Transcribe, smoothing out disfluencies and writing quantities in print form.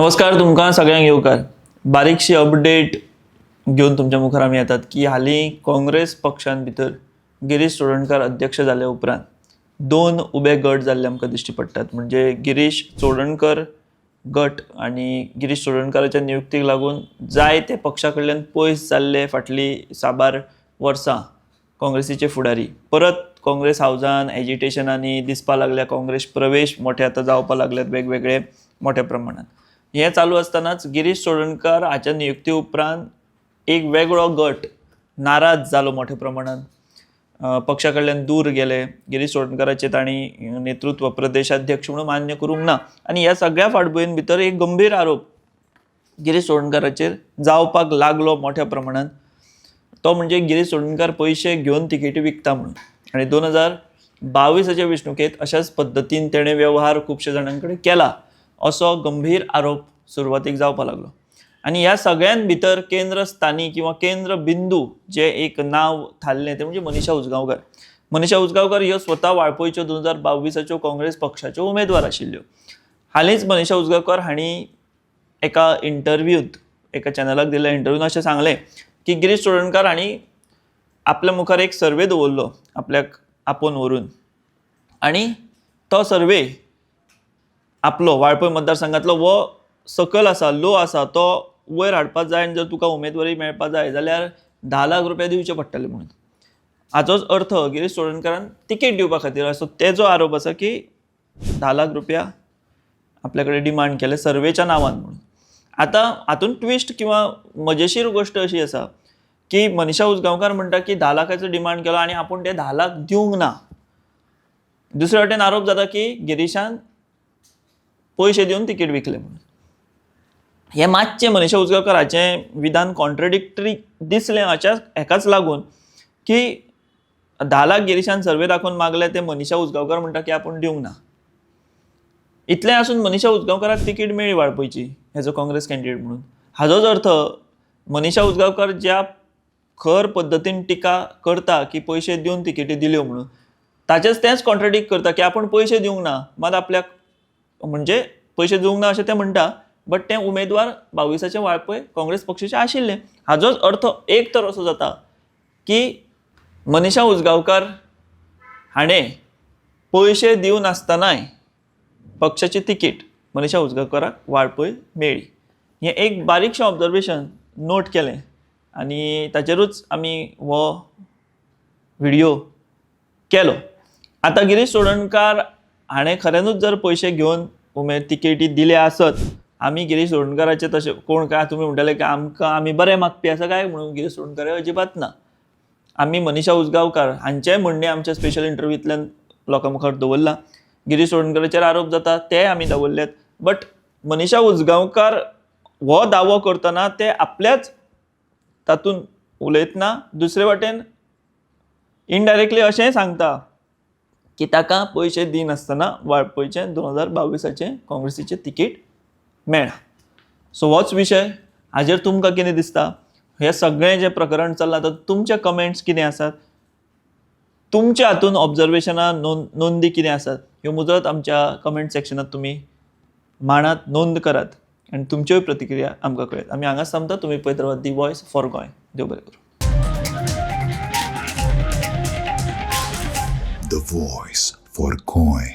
नमस्कार तुमकां सगळ्यांक येवकार. बारीकशी अपडेट घेवन तुमच्या मुखार आमी येतात की हालीं काँग्रेस पक्षान भितर गिरीश चोडणकर अध्यक्ष जाले उपरांत दोन उबे गट जाल्ले आमकां दिश्टी पडटात. म्हणजे गिरीश चोडणकर गट आनी गिरीश चोडणकराच्या नियुक्तीक लागून जाय ते पक्षा कडल्यान पयस जाल्ले फाटली साबार वर्सां काँग्रेसीचे फुडारी परत काँग्रेस हावजान एजिटेशनांनी दिसपा लागल्या. काँग्रेस प्रवेश मोठे आतां जावपा लागल्यात वेगवेगळे मोठ्या प्रमाणात. हे चालू असतानाच गिरीश चोडणकर हाच्या नियुक्ती उपरांत एक वेगळो गट नाराज जालो मोठ्या प्रमाणात. पक्षा कडल्यान दूर गेले. गिरीश चोडणकराचे तांणी नेतृत्व प्रदेशाध्यक्ष म्हणून मान्य करूंक ना. आनी ह्या सगळ्या फाटभुंयेन भितर एक गंभीर आरोप गिरीश चोडणकराचेर जावपाक लागलो मोठ्या प्रमाणात. तो म्हणजे गिरीश चोडणकर पयशे घेवन तिकेटी विकता म्हणून. आनी 2022च्या वेंचणुकेंत अशाच पद्दतीन तेणें वेव्हार खुबशे जाणां कडेन केला असो गंभीर आरोप सुरवातीक जावपा लागलो. आनी ह्या सगळ्यान भितर केंद्रस्थानी किंवा केंद्र बिंदू जे एक नांव थारलें ते म्हणजे मनीषा उजगांवकर. मनीषा उजगांवकर ह्यो स्वता वाळपयच्यो 2022च्यो काँग्रेस पक्षाच्यो उमेदवार आशिल्ल्यो. हालींच मनीषा उजगांवकर हांणी एका इंटरव्यूंत एका चॅनलाक दिल्ल्या इंटरव्यूंत अशें सांगलें की गिरीश चोडणकर हांणी आपल्या मुखार एक सर्वे दवरलो आपल्याक आपोवन व्हरून. आनी तो सर्वे आपलो वाळपय मतदारसंघातलो वो सकल आसा, लो आसा, तो वयर हाडपाक जाय आनी जर तुका उमेदवारी मेळपा जाय जाल्यार 10 लाख रुपया दिवचे पडटले म्हणून. हाचोच अर्थ गिरीश चोडणकरान तिकेट दिवपा खातीर असो तेजो आरोप आसा की 10 लाख रुपया आपल्या कडेन डिमांड केले सर्वेच्या नांवान म्हणून. आतां हातूंत ट्विस्ट किंवा मजेशीर गोश्ट अशी आसा की मनीषा उजगांवकर म्हणटा की 10 लाखाचो डिमांड केलो आनी आपूण ते 10 लाख दिवंक ना. दुसरे वटेन आरोप जाता की गिरीशान पयशे दिवन तिकेट विकले म्हणून. हे मातशें मनीषा उजगांवकर हाचें विधान कॉन्ट्रडिक्टरी दिसलें हेकाच लागून की 10 लाख गिरीशान सर्वे दाखोवन मागले ते मनीषा उजगांवकर म्हणटा की आपूण दिवंक ना. इतलें आसून मनीषा उजगांवकराक तिकेट मेळ्ळी वाळपयची हेजो काँग्रेस कॅन्डिडेट म्हणून. हाचोच अर्थ मनीषा उजगांवकर ज्या खर पद्दतीन टिका करता की पयशे दिवन तिकेटी दिल्यो म्हणून ताचेच तेंच कॉन्ट्रडिक्ट करता की आपूण पयशे दिवंक ना. मात आपल्याक म्हणजे पयशे दिवंक ना अशें तें म्हणटा बट तें उमेदवार 22चे वाळपय काँग्रेस पक्षाचे आशिल्ले. हाचोच अर्थ एक तर असो जाता की मनीषा उजगांवकर हाणें पयशे दिवनासतनाय पक्षाची तिकेट मनीषा उजगांवकराक वाळपय मेळ्ळी. हें एक बारीकशें ऑब्जर्वेशन नोट केलें आनी ताचेरूच आमी हो व्हिडिओ केलो. आतां गिरीश चोडणकर हाणें खऱ्यानूच जर पयशे घेवन तिकेटी दिले आसत आमी गिरीश चोडणकराचे तशें कोण काय तुमी म्हणटले की आमकां आमी बरे मागपी आसा काय म्हणून गिरीश चोडणकर अजिबात ना. आमी मनीषा उजगांवकर हांचेंय म्हणणें आमच्या स्पेशल इंटरव्यूंतल्यान लोकां मुखार दवरलां. गिरीश चोडणकराचेर आरोप जाता ते आमी दवरलेत. बट मनीषा उजगांवकर हो दावो करतना ते आपल्याच तातूंत उलयतना दुसरे वटेन इनडायरेक्टली अशेंय सांगता की ताका पयशे दिनासतना वाळपयचे 2022चे काँग्रेसीचे तिकेट मेळ्ळा. सो होच विशय. हाजेर तुमकां कितें दिसता? हें सगळें जें प्रकरण चल्लां तातूंत तुमचे कमेंट्स कितें आसात? तुमच्या हातूंत ऑब्जर्वेशनां नोंदी कितें आसात ह्यो मुजरत आमच्या कमेंट सेक्शनांत तुमी मांडात, नोंद करात आनी तुमच्योय प्रतिक्रिया आमकां कळयात. आमी हांगाच थांबता. तुमी पळयत रावात दी वॉयस फॉर गोंय. देव बरें करूं. The Voice for Goy.